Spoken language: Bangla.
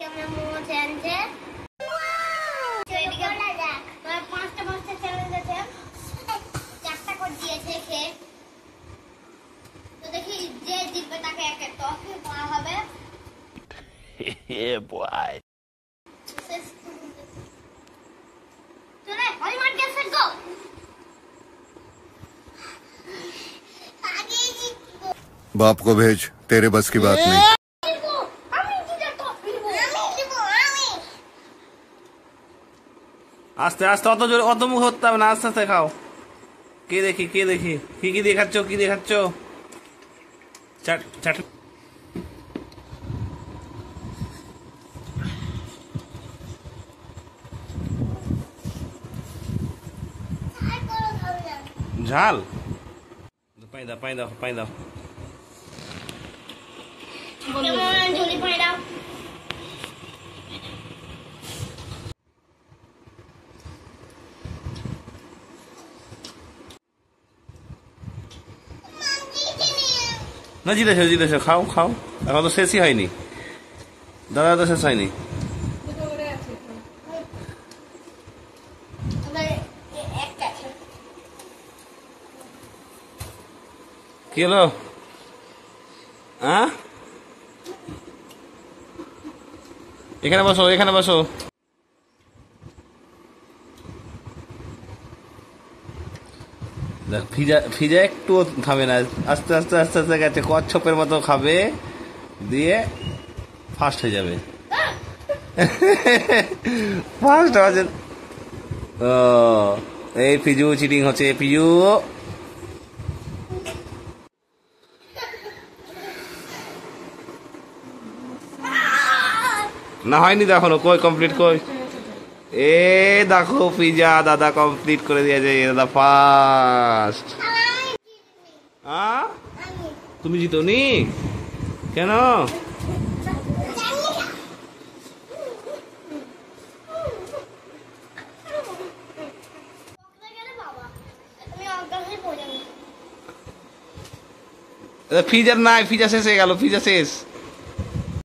Yeah, boy. बाप को भेज, तेरे बस की बात नहीं। আস্তে আস্তে অত জোরে অত মুখ হতে হবে না, আস্তে আস্তে খাও। কে দেখি কি দেখাচ্ছ চাট চাট। ঝাল পানি দাও না, জিতেছ খাও এখন তো শেষই হয়নি, দাদা তো শেষ হয়নি। কি হলো? এখানে বসো। ফিজা একটু খাবে না, আস্তে আস্তে গেছে, কচ্ছপের মতো খাবে, দিয়ে ফার্স্ট হয়ে যাবে। ফার্স্ট হচ্ছে এই পিজু চিটিং হচ্ছে, পিজু না হয়নি এখনো, কই কমপ্লিট কই? এ দেখো পিজা দাদা কমপ্লিট করে দিয়েছে, দাদা ফার্স্ট। তুমি জিতোনি কেন? ফিজার নাই, ফিজা শেষ হয়ে গেল, ফিজা শেষ।